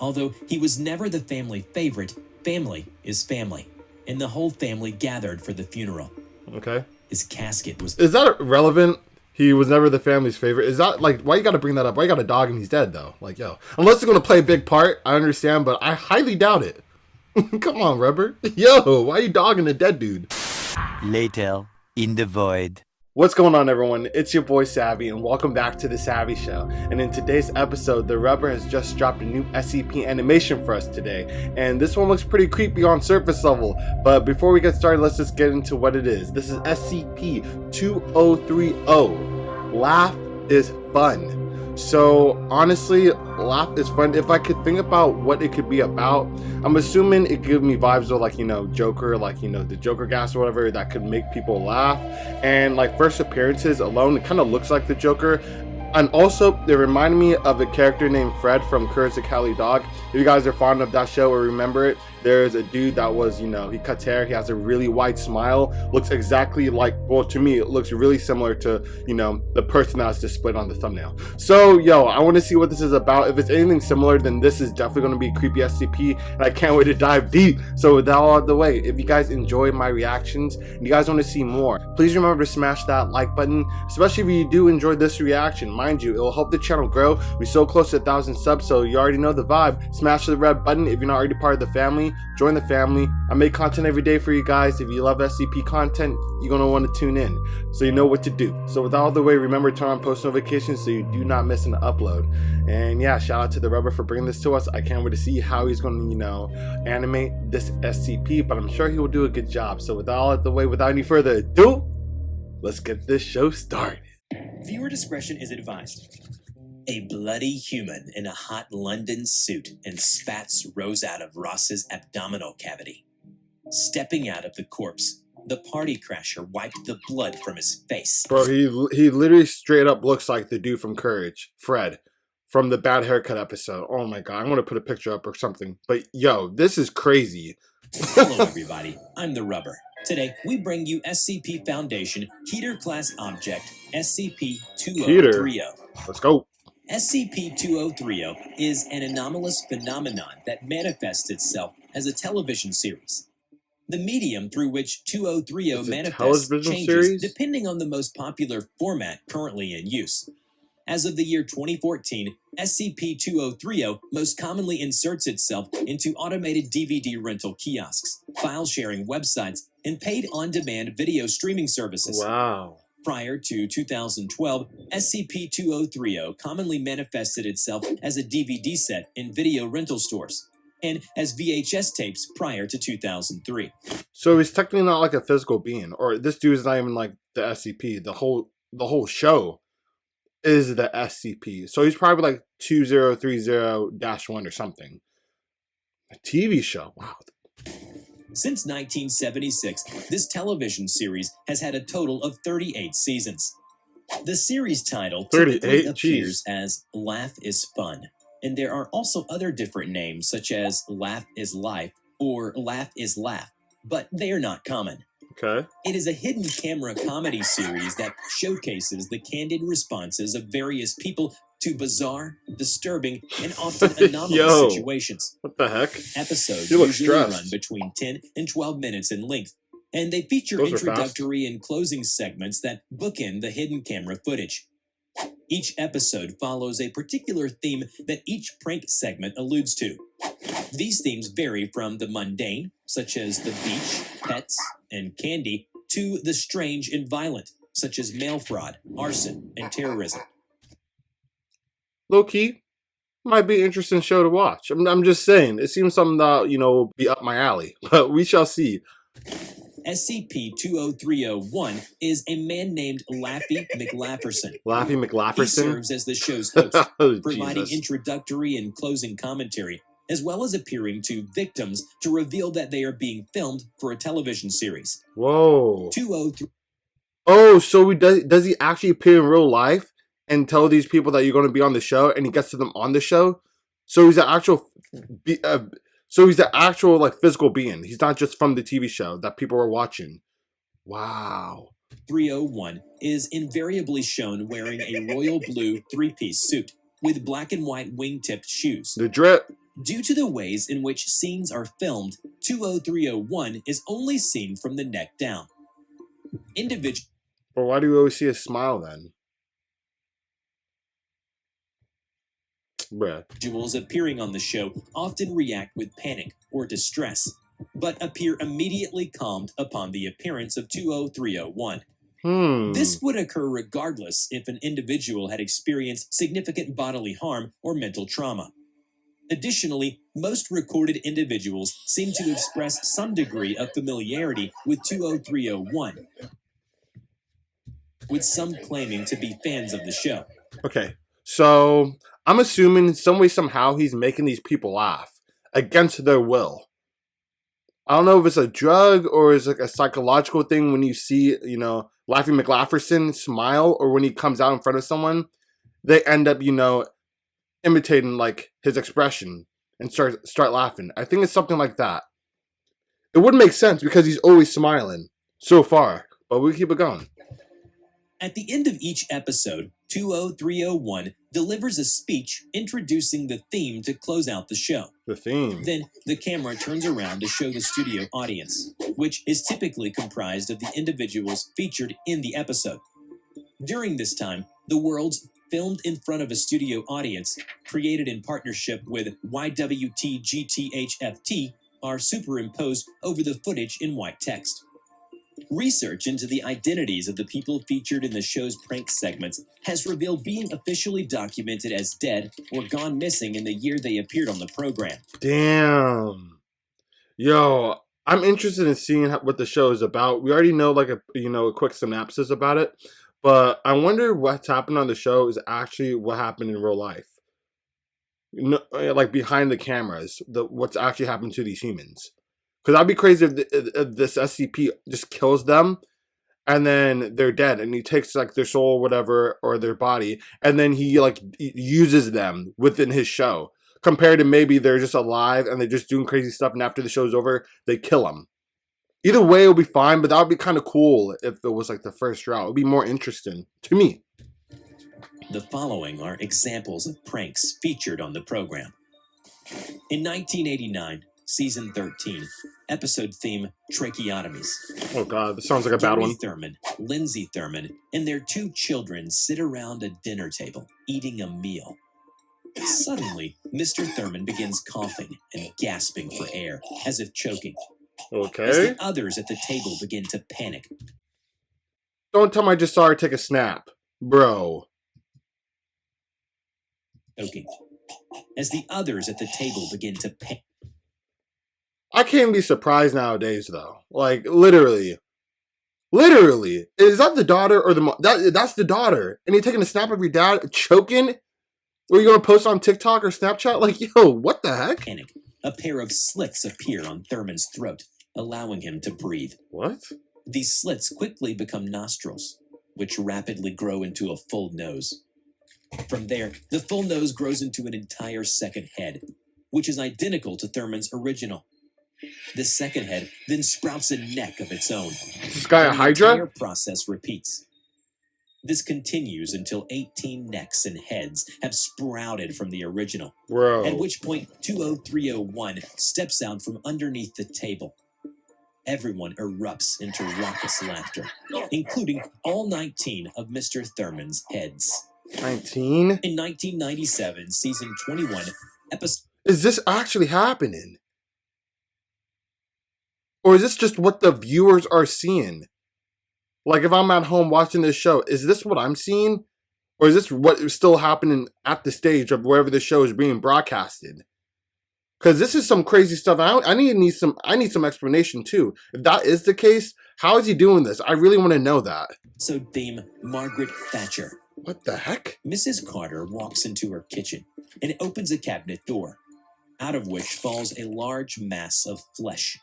Although he was never the family favorite, family is family, and the whole family gathered for the funeral. Okay. His casket was... Is that relevant? He was never the family's favorite. Is that, like, why you gotta bring that up? Why you got a dog and he's dead, though? Like, yo. Unless it's gonna play a big part, I understand, but I highly doubt it. Come on, Rubber. Yo, why are you dogging a dead dude? Later, in the void. What's going on, everyone? It's your boy Savvy, and welcome back to the Savvy Show. And in today's episode, the Rubber has just dropped a new SCP animation for us today, and this one looks pretty creepy on surface level. But before we get started, let's just get into what it is. This is SCP-2030. Laugh is fun. So honestly, laugh is fun. If I could think about what it could be about, I'm assuming it gives me vibes of, like, you know, Joker, like, you know, the Joker gas or whatever that could make people laugh. And like first appearances alone, it kind of looks like the Joker. And also, it reminded me of a character named Fred from Courage the Cowardly Dog. If you guys are fond of that show or remember it, there's a dude that was, you know, he cuts hair, he has a really wide smile, looks exactly like, well, to me, it looks really similar to, you know, the person that's displayed on the thumbnail. So, yo, I want to see what this is about. If it's anything similar, then this is definitely going to be a creepy SCP, and I can't wait to dive deep. So, with that all out of the way, if you guys enjoy my reactions, and you guys want to see more, please remember to smash that like button, especially if you do enjoy this reaction. Mind you, it will help the channel grow. We're so close to 1,000 subs, so you already know the vibe. Smash the red button if you're not already part of the family. Join the family. I make content every day for you guys. If you love SCP content, you're going to want to tune in, so you know what to do. So with all the way, remember to turn on post notifications so you do not miss an upload. And yeah, shout out to the Rubber for bringing this to us. I can't wait to see how he's going to, you know, animate this SCP, but I'm sure he will do a good job. So with all out the way, without any further ado, let's get this show started. Viewer discretion is advised. A bloody human in a hot London suit and spats rose out of Ross's abdominal cavity. Stepping out of the corpse, the party crasher wiped the blood from his face. Bro, he literally straight up looks like the dude from Courage, Fred, from the Bad Haircut episode. Oh my god, I'm gonna put a picture up or something. But yo, this is crazy. Hello everybody, I'm the Rubber. Today, we bring you SCP Foundation Keter Class Object SCP-2030. Let's go. SCP-2030 is an anomalous phenomenon that manifests itself as a television series. The medium through which 2030 manifests changes depending on the most popular format currently in use. As of the year 2014, SCP-2030 most commonly inserts itself into automated DVD rental kiosks, file-sharing websites, and paid on-demand video streaming services. Wow. Prior to 2012, SCP-2030 commonly manifested itself as a DVD set in video rental stores, and as VHS tapes prior to 2003. So he's technically not like a physical being, or this dude is not even like the SCP. The whole show is the SCP. So he's probably like 2030-1 or something. A TV show. Wow. Since 1976, this television series has had a total of 38 seasons. The series title typically appears as Laugh is Fun, and there are also other different names such as Laugh is Life or Laugh is Laugh, but they are not common. Okay. It is a hidden camera comedy series that showcases the candid responses of various people to bizarre, disturbing, and often anomalous situations. What the heck? Episodes usually run between 10 and 12 minutes in length, and they feature introductory and closing segments that bookend the hidden camera footage. Each episode follows a particular theme that each prank segment alludes to. These themes vary from the mundane, such as the beach, pets, and candy, to the strange and violent, such as mail fraud, arson, and terrorism. Low-key, might be an interesting show to watch. I'm just saying, it seems something that, you know, will be up my alley, but we shall see. SCP-2030-1 is a man named Laffy McLafferson. Laffy McLafferson? He serves as the show's host, providing introductory and closing commentary, as well as appearing to victims to reveal that they are being filmed for a television series. Whoa. 203. Oh, so does he actually appear in real life and tell these people that you're going to be on the show, and he gets to them on the show? So he's an actual... So he's the actual, like, physical being. He's not just from the TV show that people were watching. Wow. 301 is invariably shown wearing a royal blue three-piece suit with black and white wing-tipped shoes. The drip. Due to the ways in which scenes are filmed, 20301 is only seen from the neck down. Individuals But why do we always see a smile then? Bruh. Individuals appearing on the show often react with panic or distress, but appear immediately calmed upon the appearance of 20301. This would occur regardless if an individual had experienced significant bodily harm or mental trauma. Additionally, most recorded individuals seem to express some degree of familiarity with 20301, with some claiming to be fans of the show. Okay, so I'm assuming in some way, somehow, he's making these people laugh against their will. I don't know if it's a drug or it's like a psychological thing when you see, you know, Laffy McLafferson smile, or when he comes out in front of someone, they end up, you know, imitating like his expression and start laughing. I think it's something like that. It would make sense because he's always smiling so far, but we keep it going. At the end of each episode, 20301 delivers a speech introducing the theme to close out the show. The theme. Then the camera turns around to show the studio audience, which is typically comprised of the individuals featured in the episode. During this time, the worlds filmed in front of a studio audience, created in partnership with YWT-GTHFT, are superimposed over the footage in white text. Research into the identities of the people featured in the show's prank segments has revealed being officially documented as dead or gone missing in the year they appeared on the program. Damn. Yo, I'm interested in seeing what the show is about. We already know like a quick synopsis about it, but I wonder what's happened on the show is actually what happened in real life. No, like behind the cameras, what's actually happened to these humans. Because I'd be crazy if this SCP just kills them and then they're dead, and he takes like their soul or whatever, or their body, and then he like uses them within his show. Compared to maybe they're just alive and they're just doing crazy stuff, and after the show's over, they kill them. Either way, it'll be fine, but that would be kind of cool if it was like the first route. It would be more interesting to me. The following are examples of pranks featured on the program. In 1989, Season 13, episode theme, Tracheotomies. Oh god, this sounds like a bad one. Thurman, Lindsay Thurman, and their two children sit around a dinner table, eating a meal. Suddenly, Mr. Thurman begins coughing and gasping for air, as if choking. Okay. As the others at the table begin to panic. Don't tell me I just saw her take a snap. Bro. Choking. As the others at the table begin to panic. I can't be surprised nowadays, though. Like, literally. Literally. Is that the daughter or the mom? That's the daughter. And you're taking a snap of your dad choking? Or you going to post on TikTok or Snapchat? Like, yo, what the heck? Panic. A pair of slits appear on Thurman's throat, allowing him to breathe. What? These slits quickly become nostrils, which rapidly grow into a full nose. From there, the full nose grows into an entire second head, which is identical to Thurman's original. This second head then sprouts a neck of its own. This guy a Hydra? The entire process repeats. This continues until 18 necks and heads have sprouted from the original. Bro. At which point 20301 steps out from underneath the table. Everyone erupts into raucous laughter, including all 19 of Mr. Thurman's heads. 19? In 1997, Season 21, episode... Is this actually happening? Or is this just what the viewers are seeing? Like, if I'm at home watching this show, is this what I'm seeing? Or is this what is still happening at the stage of wherever the show is being broadcasted? Because this is some crazy stuff. I need some explanation, too. If that is the case, how is he doing this? I really want to know that. So theme, Margaret Thatcher. What the heck? Mrs. Carter walks into her kitchen and opens a cabinet door, out of which falls a large mass of flesh.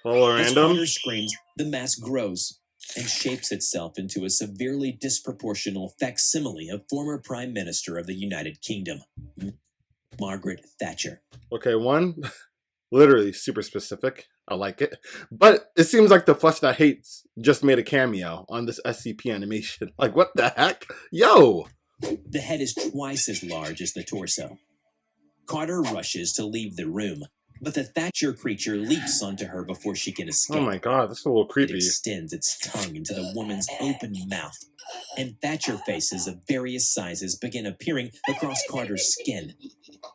All As random? Carter screams, the mass grows and shapes itself into a severely disproportional facsimile of former Prime Minister of the United Kingdom, Margaret Thatcher. Okay, one, literally super specific. I like it. But it seems like the Flesh That Hates just made a cameo on this SCP animation. Like, what the heck? Yo! The head is twice as large as the torso. Carter rushes to leave the room, but the Thatcher creature leaps onto her before she can escape. Oh my god, that's a little creepy. It extends its tongue into the woman's open mouth, and Thatcher faces of various sizes begin appearing across Carter's skin.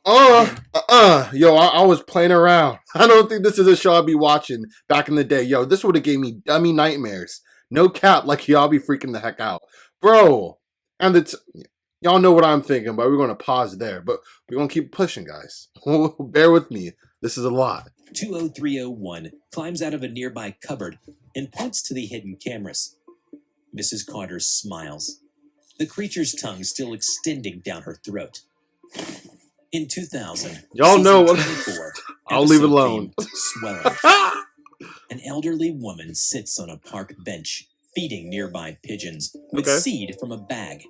Yo, I was playing around. I don't think this is a show I'd be watching back in the day. Yo, this would have gave me dummy nightmares. No cap, like y'all be freaking the heck out. Bro, and it's... Y'all know what I'm thinking, but we're going to pause there. But we're going to keep pushing, guys. Bear with me. This is a lot. 20301 climbs out of a nearby cupboard and points to the hidden cameras. Mrs. Carter smiles, the creature's tongue still extending down her throat. In 2000, y'all know what... 24, I'll leave it alone. Swelling. An elderly woman sits on a park bench, feeding nearby pigeons with seed from a bag.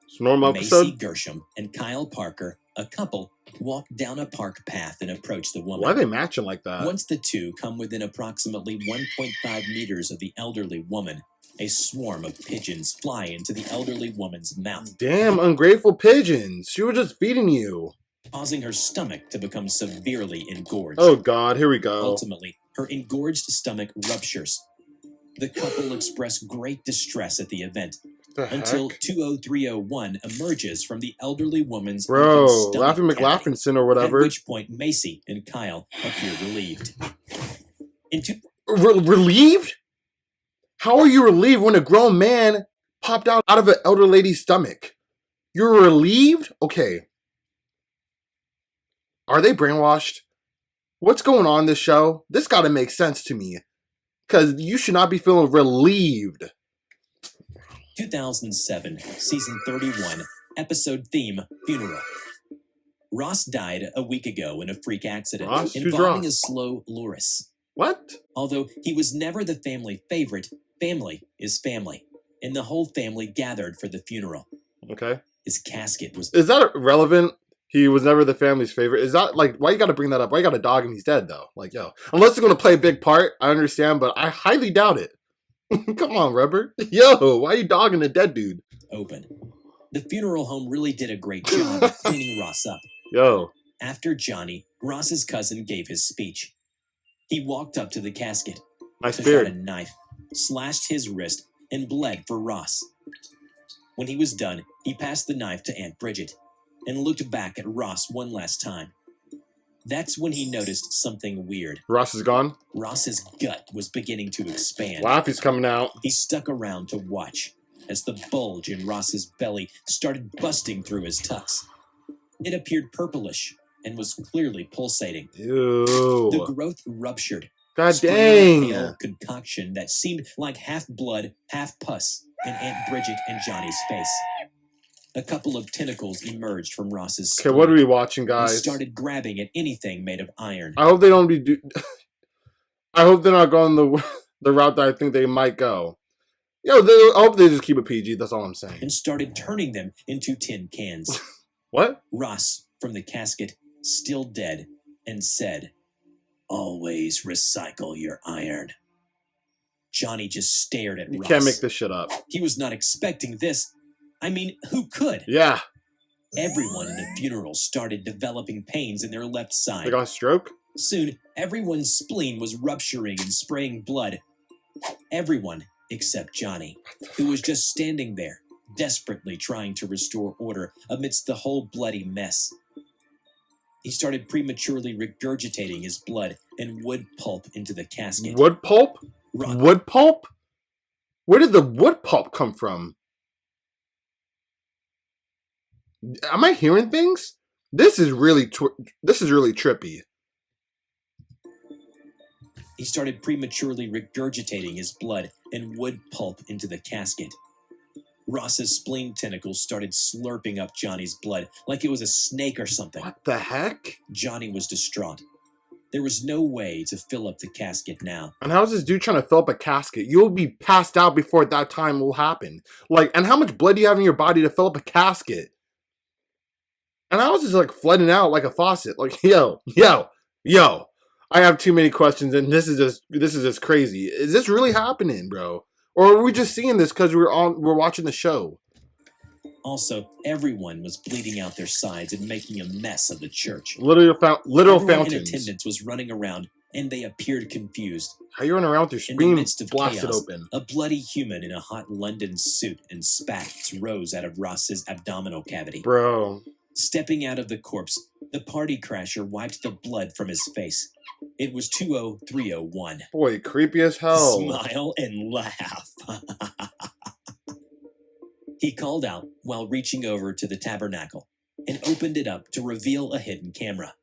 It's a normal episode. Macy Gershom and Kyle Parker, a couple, walk down a park path and approach the woman. Why are they matching like that? Once the two come within approximately 1.5 meters of the elderly woman, a swarm of pigeons fly into the elderly woman's mouth. Damn, ungrateful pigeons. She was just feeding you. Causing her stomach to become severely engorged. Oh god, here we go. Ultimately, her engorged stomach ruptures. The couple express great distress at the event. Until 20301 emerges from the elderly woman's Laughing McLaughlin or whatever. At which point Macy and Kyle appear relieved. Relieved? How are you relieved when a grown man popped out of an elder lady's stomach? You're relieved? Okay. Are they brainwashed? What's going on in this show? This gotta make sense to me. Because you should not be feeling relieved. 2007, Season 31, Episode Theme, Funeral. Ross died a week ago in a freak accident involving a slow loris. What? Although he was never the family favorite, family is family, and the whole family gathered for the funeral. Okay. His casket was... Is that relevant? He was never the family's favorite. Is that, like, why you gotta bring that up? Why you gotta dog him? He's dead, though. Like, yo. Unless it's gonna play a big part, I understand, but I highly doubt it. Come on, Rubber. Yo, why are you dogging a dead dude? Open. The funeral home really did a great job of cleaning Ross up. Yo. After Johnny, Ross's cousin gave his speech. He walked up to the casket, took out a knife, slashed his wrist, and bled for Ross. When he was done, he passed the knife to Aunt Bridget and looked back at Ross one last time. That's when he noticed something weird. Ross is gone? Ross's gut was beginning to expand. Laffy's coming out. He stuck around to watch as the bulge in Ross's belly started busting through his tux. It appeared purplish and was clearly pulsating. Ew. The growth ruptured. God dang. A pale concoction that seemed like half blood, half pus in Aunt Bridget and Johnny's face. A couple of tentacles emerged from Ross's skin. Okay, what are we watching, guys? And started grabbing at anything made of iron. I hope they don't be... I hope they're not going the route that I think they might go. Yo, I hope they just keep it PG. That's all I'm saying. And started turning them into tin cans. What? Ross, from the casket, still dead, and said, "Always recycle your iron." Johnny just stared at Ross. You can't make this shit up. He was not expecting this. I mean, who could? Yeah. Everyone in the funeral started developing pains in their left side. They got a stroke? Soon, everyone's spleen was rupturing and spraying blood. Everyone except Johnny, who was just standing there, desperately trying to restore order amidst the whole bloody mess. He started prematurely regurgitating his blood and wood pulp into the casket. Wood pulp? Wood pulp? Where did the wood pulp come from? Am I hearing things? This is really trippy. He started prematurely regurgitating his blood and wood pulp into the casket. Ross's spleen tentacles started slurping up Johnny's blood like it was a snake or something. What the heck? Johnny was distraught. There was no way to fill up the casket now. And how's this dude trying to fill up a casket? You'll be passed out before that time will happen. Like, and how much blood do you have in your body to fill up a casket? And I was just like flooding out like a faucet. Like, yo. I have too many questions, and this is just crazy. Is this really happening, bro? Or are we just seeing this because we're watching the show? Also, everyone was bleeding out their sides and making a mess of the church. Literal Everyone fountains. in attendance was running around, and they appeared confused. How you running around with your In the screen midst of blasted chaos, open? a bloody human in a hot London suit and spats rose out of Ross's abdominal cavity. Bro. Stepping out of the corpse, the party crasher wiped the blood from his face. It was 20301. Boy, creepy as hell. Smile and laugh. He called out while reaching over to the tabernacle and opened it up to reveal a hidden camera.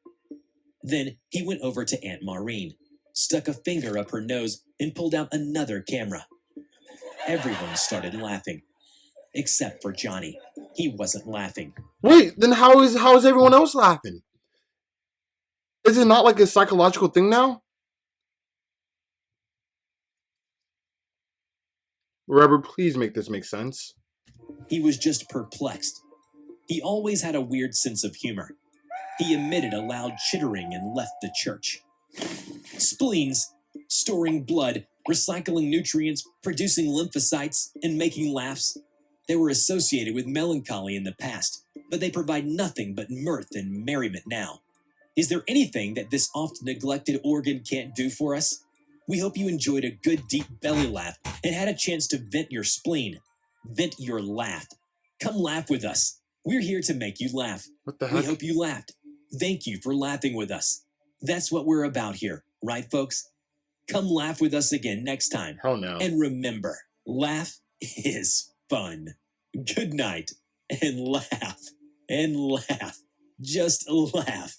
Then he went over to Aunt Maureen, stuck a finger up her nose, and pulled out another camera. Everyone started laughing, except for Johnny. He wasn't laughing. Wait, then how is everyone else laughing? Is it not like a psychological thing now? Robert, please make this make sense. He was just perplexed. He always had a weird sense of humor. He emitted a loud chittering and left the church. Spleens, storing blood, recycling nutrients, producing lymphocytes, and making laughs. They were associated with melancholy in the past, but they provide nothing but mirth and merriment now. Is there anything that this oft-neglected organ can't do for us? We hope you enjoyed a good deep belly laugh and had a chance to vent your spleen. Vent your laugh. Come laugh with us. We're here to make you laugh. What the heck? We hope you laughed. Thank you for laughing with us. That's what we're about here, right, folks? Come laugh with us again next time. Hell no. And remember, laugh is fun. Good night. And laugh. And laugh. Just laugh.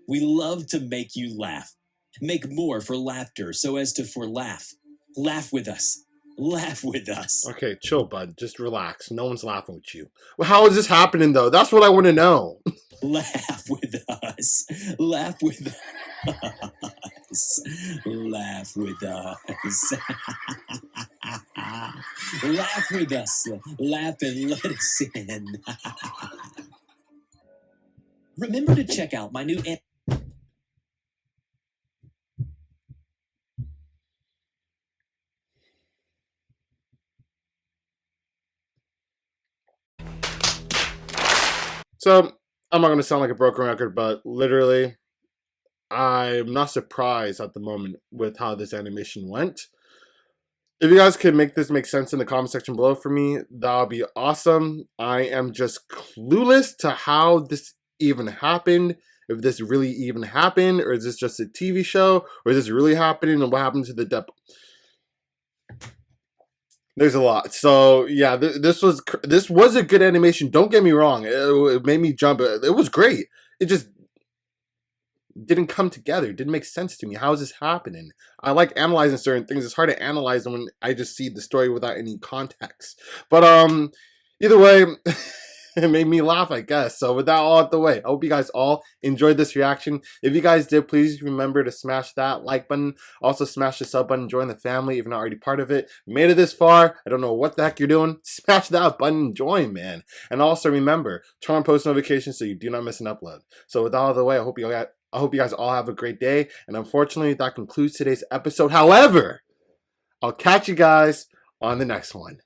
We love to make you laugh. Make more for laughter so as to for laugh. Laugh with us. Laugh with us. Okay, chill, bud. Just relax. No one's laughing with you. Well, how is this happening, though? That's what I want to know. Laugh with us. Laugh with us. Laugh with us. Laugh with us. Laugh and let us in. Remember to check out my new... So, I'm not going to sound like a broken record, but literally, I'm not surprised at the moment with how this animation went. If you guys could make this make sense in the comment section below for me, that would be awesome. I am just clueless to how this even happened. If this really even happened, or is this just a TV show, or is this really happening, and what happened to the depot? There's a lot. So yeah, this was a good animation. Don't get me wrong. It made me jump. It was great. It just didn't come together. It didn't make sense to me. How is this happening? I like analyzing certain things. It's hard to analyze them when I just see the story without any context. But either way, it made me laugh, I guess. So with that all out the way, I hope you guys all enjoyed this reaction. If you guys did, please remember to smash that like button. Also smash the sub button. Join the family if you're not already part of it. If you made it this far, I don't know what the heck you're doing. Smash that button and join, man. And also remember, turn on post notifications so you do not miss an upload. So with that out of the way, I hope you guys all have a great day. And unfortunately, that concludes today's episode. However, I'll catch you guys on the next one.